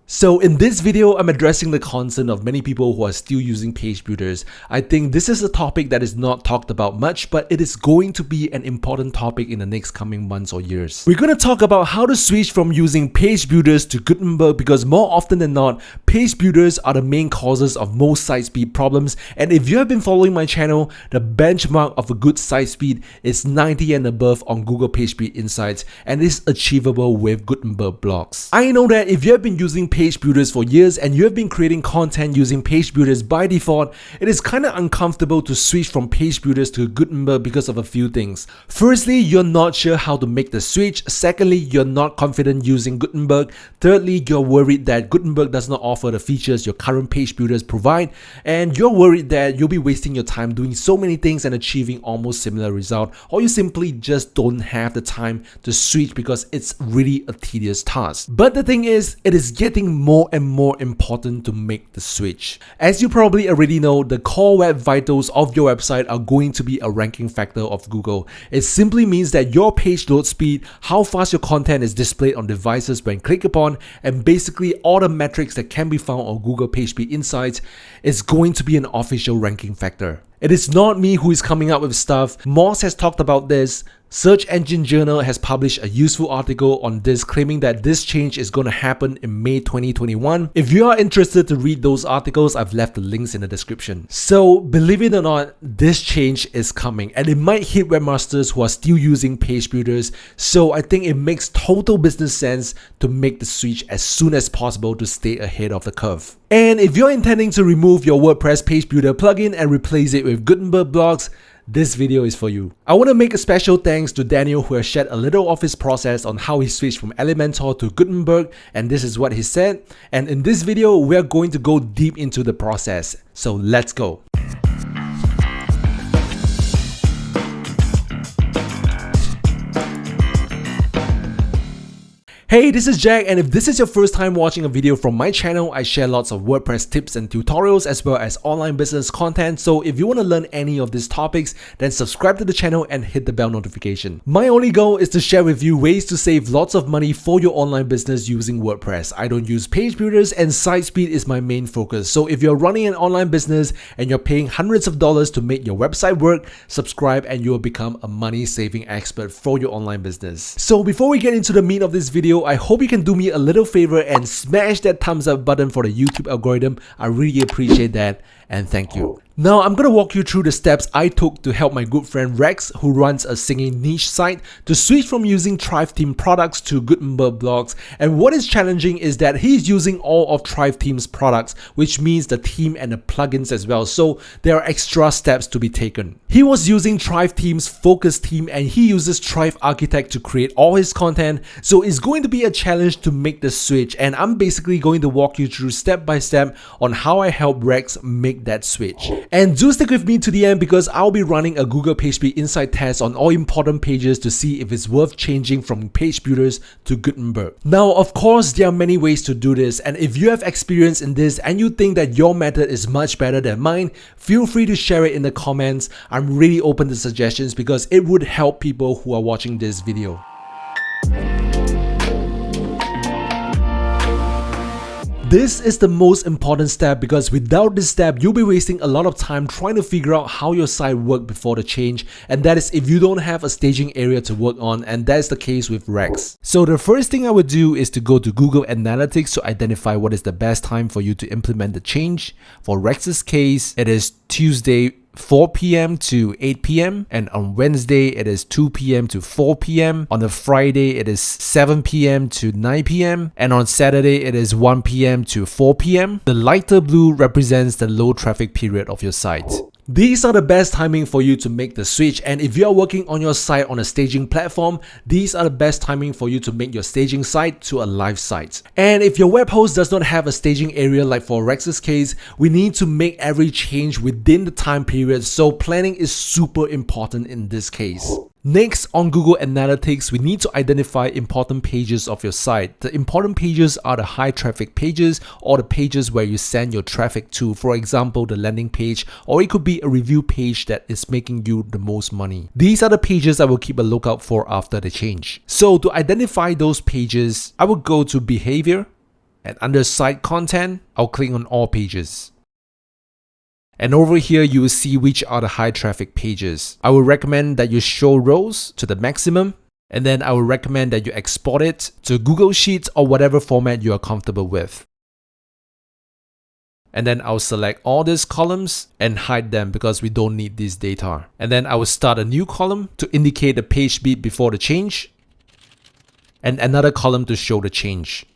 So in this video, I'm addressing the concern of many people who are still using page builders. I think this is a topic that is not talked about much, but it is going to be an important topic in the next coming months or years. We're going to talk about how to switch from using page builders to Gutenberg, because more often than not, page builders are the main causes of most site speed problems. And if you have been following my channel, the benchmark of a good site speed is 90 and above on Google PageSpeed Insights, and is achievable with Gutenberg blocks. I know that if you have been using page builders for years and you have been creating content using page builders by default, it is kind of uncomfortable to switch from page builders to Gutenberg because of a few things. Firstly, you're not sure how to make the switch. Secondly, you're not confident using Gutenberg. Thirdly, you're worried that Gutenberg does not offer the features your current page builders provide, and you're worried that you'll be wasting your time doing so many things and achieving almost similar result, or you simply just don't have the time to switch because it's really a tedious task. But the thing is, it is getting more and more important to make the switch. As you probably already know, the core web vitals of your website are going to be a ranking factor of Google. It simply means that your page load speed, how fast your content is displayed on devices when clicked upon, and basically all the metrics that can be found on Google PageSpeed Insights is going to be an official ranking factor. It is not me who is coming up with stuff. Moz has talked about this. Search Engine Journal has published a useful article on this, claiming that this change is going to happen in May 2021. If you are interested to read those articles, I've left the links in the description. So believe it or not, this change is coming, and it might hit webmasters who are still using page builders. So I think it makes total business sense to make the switch as soon as possible to stay ahead of the curve. And if you're intending to remove your WordPress page builder plugin and replace it with Gutenberg blocks, this video is for you. I want to make a special thanks to Daniel, who has shared a little of his process on how he switched from Elementor to Gutenberg, and this is what he said. And in this video, we are going to go deep into the process. So let's go. Hey, this is Jack, and if this is your first time watching a video from my channel, I share lots of WordPress tips and tutorials as well as online business content. So if you want to learn any of these topics, then subscribe to the channel and hit the bell notification. My only goal is to share with you ways to save lots of money for your online business using WordPress. I don't use page builders, and site speed is my main focus. So if you're running an online business and you're paying hundreds of dollars to make your website work, subscribe and you'll become a money saving expert for your online business. So before we get into the meat of this video, I hope you can do me a little favor and smash that thumbs up button for the YouTube algorithm. I really appreciate that, and thank you. Now I'm going to walk you through the steps I took to help my good friend Rex, who runs a singing niche site, to switch from using Thrive Theme products to Gutenberg blocks. And what is challenging is that he's using all of Thrive Theme's products, which means the theme and the plugins as well. So there are extra steps to be taken. He was using Thrive Theme's Focus theme, and he uses Thrive Architect to create all his content. So it's going to be a challenge to make the switch, and I'm basically going to walk you through step by step on how I help Rex make that switch. And do stick with me to the end, because I'll be running a Google PageSpeed Insight test on all important pages to see if it's worth changing from page builders to Gutenberg. Now, of course, there are many ways to do this, and if you have experience in this and you think that your method is much better than mine, feel free to share it in the comments. I'm really open to suggestions because it would help people who are watching this video. This is the most important step, because without this step, you'll be wasting a lot of time trying to figure out how your site worked before the change, and that is if you don't have a staging area to work on, and that's the case with Rex. So the first thing I would do is to go to Google Analytics to identify what is the best time for you to implement the change. For Rex's case, it is Tuesday 4 p.m. to 8 p.m. and on Wednesday it is 2 p.m. to 4 p.m. On a Friday it is 7 p.m. to 9 p.m. and on Saturday it is 1 p.m. to 4 p.m. The lighter blue represents the low traffic period of your site. These are the best timing for you to make the switch, and if you are working on your site on a staging platform, these are the best timing for you to make your staging site to a live site. And if your web host does not have a staging area like for Rex's case, we need to make every change within the time period, so planning is super important in this case. Next, on Google Analytics, we need to identify important pages of your site. The important pages are the high traffic pages, or the pages where you send your traffic to, for example, the landing page, or it could be a review page that is making you the most money. These are the pages I will keep a lookout for after the change. So to identify those pages, I will go to Behavior And under site content, I'll click on all pages. And over here, you will see which are the high traffic pages. I would recommend that you show rows to the maximum. And then I would recommend that you export it to Google Sheets or whatever format you are comfortable with. And then I'll select all these columns and hide them because we don't need this data. And then I will start a new column to indicate the page speed before the change. And another column to show the change.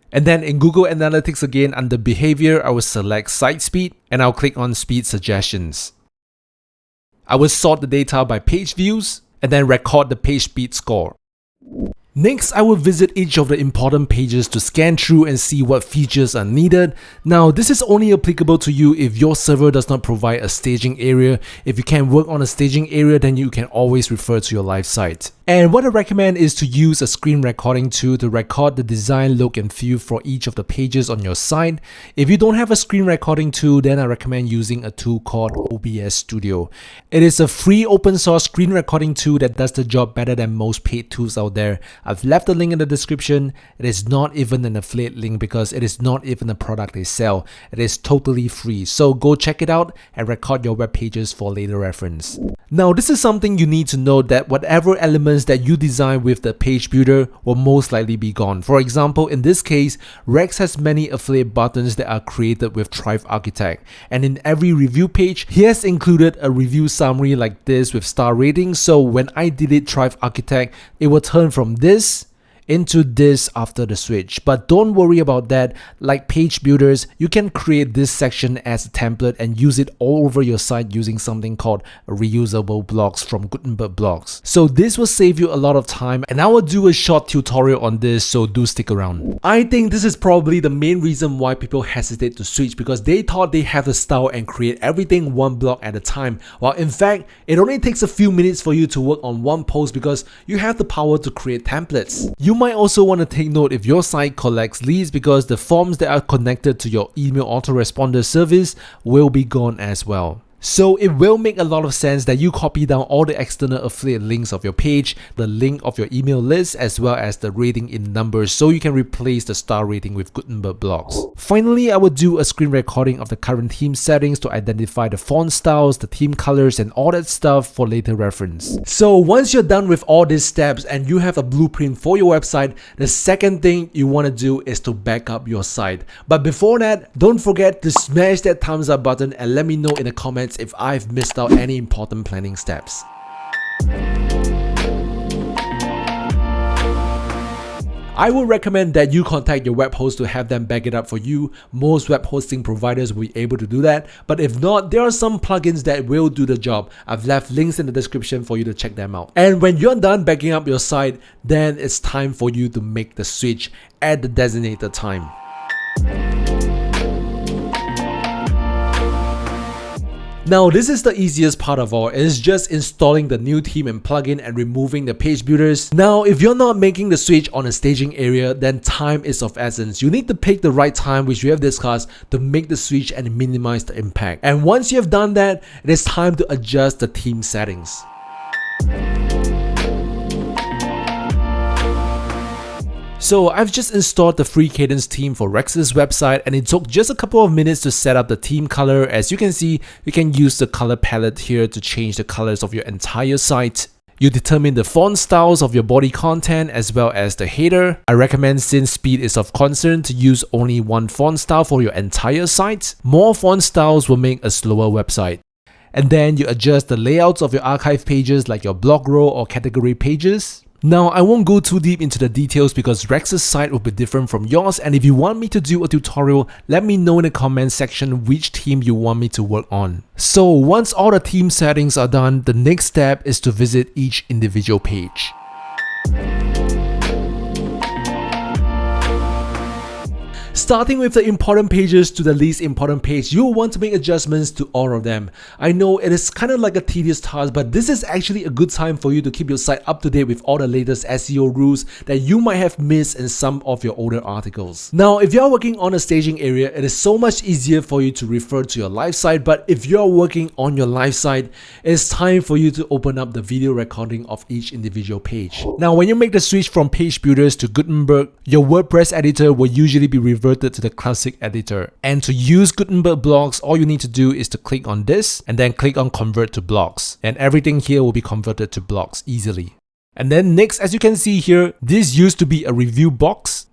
And then in Google Analytics again, under behavior, I will select site speed and I'll click on speed suggestions. I will sort the data by page views and then record the page speed score. Next, I will visit each of the important pages to scan through and see what features are needed. Now, this is only applicable to you if your server does not provide a staging area. If you can work on a staging area, then you can always refer to your live site. And what I recommend is to use a screen recording tool to record the design, look and feel for each of the pages on your site. If you don't have a screen recording tool, then I recommend using a tool called OBS Studio. It is a free open source screen recording tool that does the job better than most paid tools out there. I've left a link in the description. It is not even an affiliate link because it is not even a product they sell. It is totally free. So go check it out and record your web pages for later reference. Now, this is something you need to know, that whatever elements that you design with the page builder will most likely be gone. For example, in this case, Rex has many affiliate buttons that are created with Thrive Architect. And in every review page, he has included a review summary like this with star ratings. So when I delete Thrive Architect, it will turn from this into this after the switch. But don't worry about that. Like page builders, you can create this section as a template and use it all over your site using something called reusable blocks from Gutenberg blocks. So this will save you a lot of time, and I will do a short tutorial on this, so do stick around. I think this is probably the main reason why people hesitate to switch, because they thought they have the style and create everything one block at a time. While in fact, it only takes a few minutes for you to work on one post because you have the power to create templates. You might also want to take note if your site collects leads, because the forms that are connected to your email autoresponder service will be gone as well. So it will make a lot of sense that you copy down all the external affiliate links of your page, the link of your email list, as well as the rating in numbers, so you can replace the star rating with Gutenberg blocks. Finally, I will do a screen recording of the current theme settings to identify the font styles, the theme colors, and all that stuff for later reference. So once you're done with all these steps and you have a blueprint for your website, the second thing you want to do is to back up your site. But before that, don't forget to smash that thumbs up button and let me know in the comments if I've missed out any important planning steps. I would recommend that you contact your web host to have them back it up for you. Most web hosting providers will be able to do that, but if not, there are some plugins that will do the job. I've left links in the description for you to check them out. And when you're done backing up your site, then it's time for you to make the switch at the designated time. Now, this is the easiest part of all. It's just installing the new theme and plugin and removing the page builders. Now, if you're not making the switch on a staging area, then time is of essence. You need to pick the right time, which we have discussed, to make the switch and minimize the impact. And once you have done that, it is time to adjust the theme settings. So I've just installed the free Cadence theme for Rex's website, and it took just a couple of minutes to set up the theme color. As you can see, you can use the color palette here to change the colors of your entire site. You determine the font styles of your body content as well as the header. I recommend, since speed is of concern, to use only one font style for your entire site. More font styles will make a slower website. And then you adjust the layouts of your archive pages, like your blog row or category pages. Now, I won't go too deep into the details because Rex's site will be different from yours, and if you want me to do a tutorial, let me know in the comment section which theme you want me to work on. So once all the theme settings are done, the next step is to visit each individual page. Starting with the important pages to the least important page, you will want to make adjustments to all of them. I know it is kind of like a tedious task, but this is actually a good time for you to keep your site up to date with all the latest SEO rules that you might have missed in some of your older articles. Now, if you're working on a staging area, it is so much easier for you to refer to your live site, but if you're working on your live site, it's time for you to open up the video recording of each individual page. Now, when you make the switch from page builders to Gutenberg, your WordPress editor will usually be reverted to the classic editor. And to use Gutenberg blocks, all you need to do is to click on this and then click on convert to blocks, and everything here will be converted to blocks easily. And then next, as you can see here, this used to be a review box.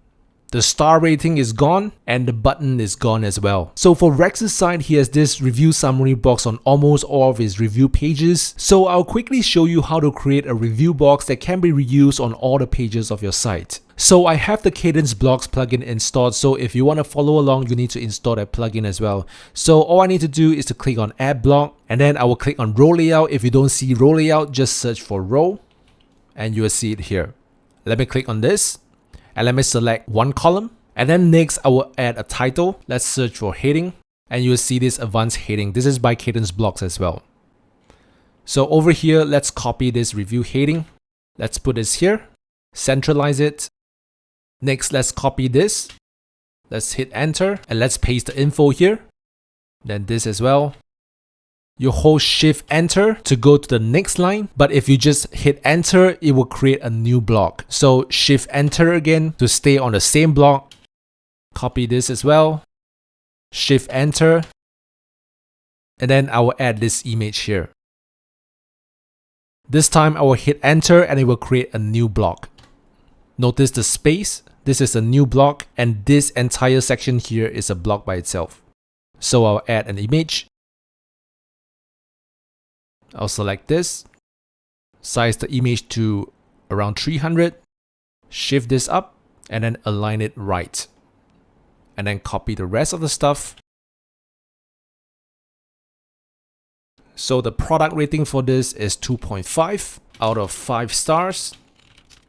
The star rating is gone and the button is gone as well. So for Rex's side, he has this review summary box on almost all of his review pages. So I'll quickly show you how to create a review box that can be reused on all the pages of your site. So I have the Cadence Blocks plugin installed, so if you want to follow along, you need to install that plugin as well. So all I need to do is to click on Add Block, and then I will click on Row Layout. If you don't see Row Layout, just search for Row, and you will see it here. Let me click on this. And let me select one column, and then next I will add a title. Let's search for heading, and you'll see this advanced heading. This is by Cadence Blocks as well. So over here, let's copy this review heading. Let's put this here, centralize it. Next, let's copy this. Let's hit enter, and let's paste the info here. Then this as well. You hold shift enter to go to the next line, but if you just hit enter, it will create a new block. So shift enter again to stay on the same block. Copy this as well. Shift enter. And then I will add this image here. This time I will hit enter and it will create a new block. Notice the space. This is a new block, and this entire section here is a block by itself. So I'll add an image. I'll select this, size the image to around 300, shift this up, and then align it right. And then copy the rest of the stuff. So the product rating for this is 2.5 out of 5 stars.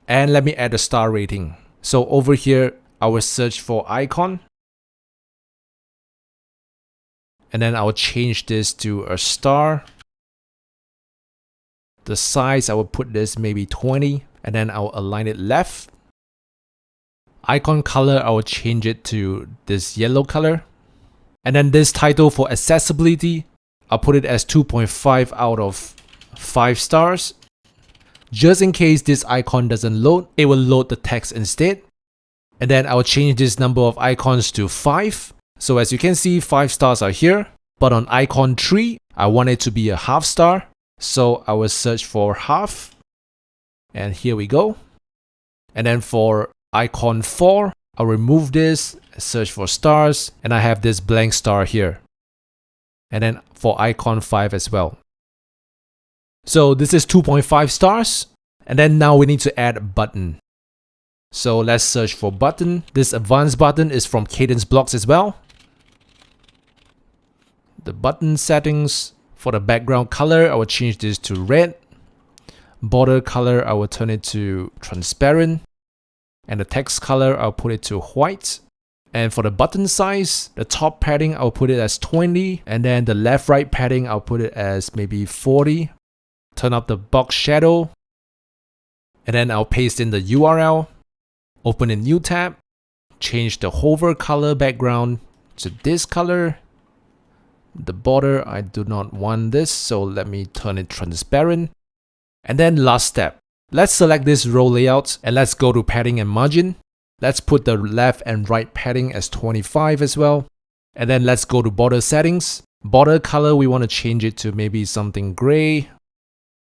And let me add a star rating. So over here, I will search for icon. And then I will change this to a star. The size, I will put this maybe 20, and then I will align it left. Icon color, I will change it to this yellow color. And then this title for accessibility, I'll put it as 2.5 out of 5 stars. Just in case this icon doesn't load, it will load the text instead. And then I will change this number of icons to 5. So as you can see, 5 stars are here. But on icon 3, I want it to be a half star. So I will search for half, and here we go. And then for icon 4, I'll remove this, search for stars, and I have this blank star here. And then for icon 5 as well. So this is 2.5 stars. And then now we need to add a button. So let's search for button. This advanced button is from Cadence Blocks as well. The button settings. For the background color, I will change this to red. Border color, I will turn it to transparent. And the text color, I'll put it to white. And for the button size, the top padding, I'll put it as 20. And then the left-right padding, I'll put it as maybe 40. Turn up the box shadow. And then I'll paste in the URL. Open a new tab. Change the hover color background to this color. The border, I do not want this, so let me turn it transparent. And then last step, let's select this row layout and let's go to padding and margin. Let's put the left and right padding as 25 as well. And then let's go to border settings. Border color, we want to change it to maybe something gray.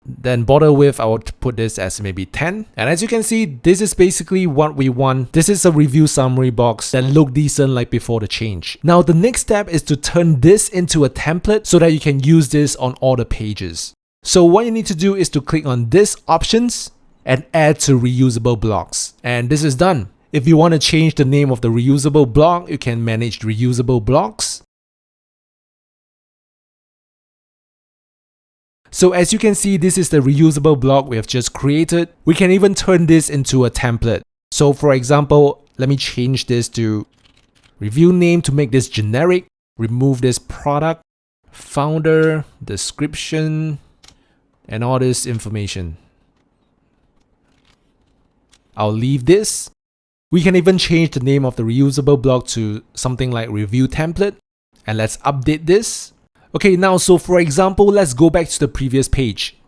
Then border width, I would put this as maybe 10. And as you can see, this is basically what we want. This is a review summary box that look decent like before the change. Now the next step is to turn this into a template so that you can use this on all the pages. So what you need to do is to click on this options and add to reusable blocks. And this is done. If you want to change the name of the reusable block, you can manage reusable blocks. So as you can see, this is the reusable block we have just created. We can even turn this into a template. So for example, let me change this to Review name to make this generic. Remove this product, founder, description, and all this information. I'll leave this. We can even change the name of the reusable blog to something like review template. And let's update this. Okay, now, so for example, let's go back to the previous page.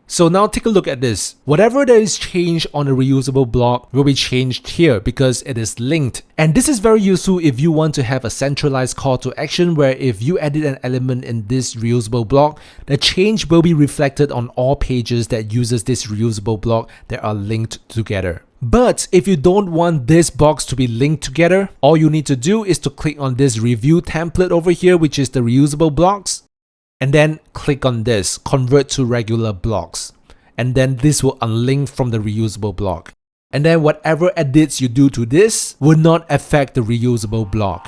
So now take a look at this. Whatever that is changed on a reusable blog will be changed here because it is linked. And this is very useful if you want to have a centralized call to action where if you edit an element in this reusable blog, the change will be reflected on all pages that uses this reusable blog that are linked together. But if you don't want this box to be linked together, all you need to do is to click on this review template over here, which is the reusable blocks. And then click on this, convert to regular blocks. And then this will unlink from the reusable block. And then whatever edits you do to this will not affect the reusable block.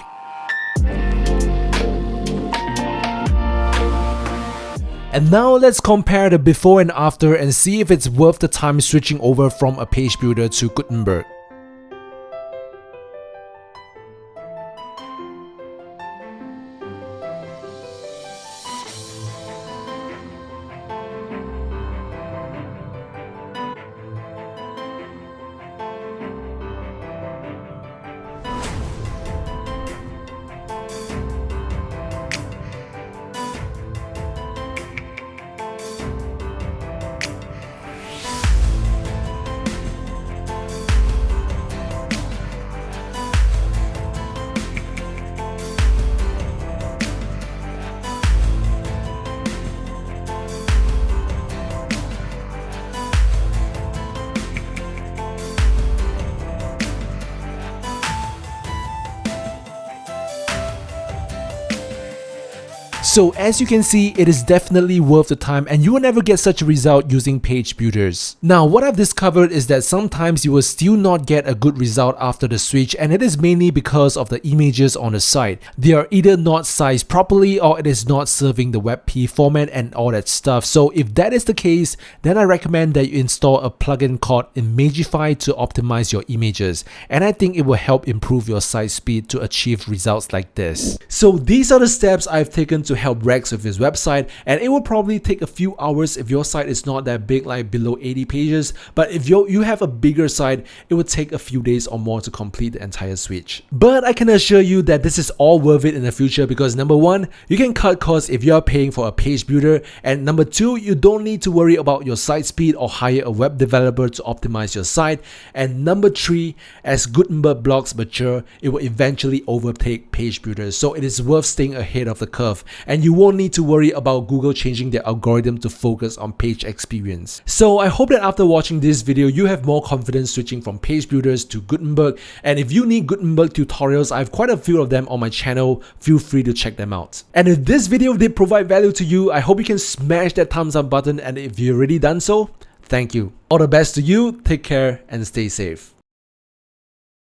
And now let's compare the before and after and see if it's worth the time switching over from a page builder to Gutenberg. So as you can see, it is definitely worth the time and you will never get such a result using page builders. Now what I've discovered is that sometimes you will still not get a good result after the switch, and it is mainly because of the images on the site. They are either not sized properly or it is not serving the WebP format and all that stuff. So if that is the case, then I recommend that you install a plugin called Imagify to optimize your images, and I think it will help improve your site speed to achieve results like this. So these are the steps I've taken to help Rex with his website, and it will probably take a few hours if your site is not that big, like below 80 pages, but if you have a bigger site, it would take a few days or more to complete the entire switch. But I can assure you that this is all worth it in the future because number one, you can cut costs if you're paying for a page builder, and number two, you don't need to worry about your site speed or hire a web developer to optimize your site, and number three, as Gutenberg blocks mature, it will eventually overtake page builders, so it is worth staying ahead of the curve, and you won't need to worry about Google changing their algorithm to focus on page experience. So I hope that after watching this video, you have more confidence switching from page builders to Gutenberg, and if you need Gutenberg tutorials, I have quite a few of them on my channel. Feel free to check them out. And if this video did provide value to you, I hope you can smash that thumbs up button, and if you've already done so, thank you. All the best to you, take care and stay safe.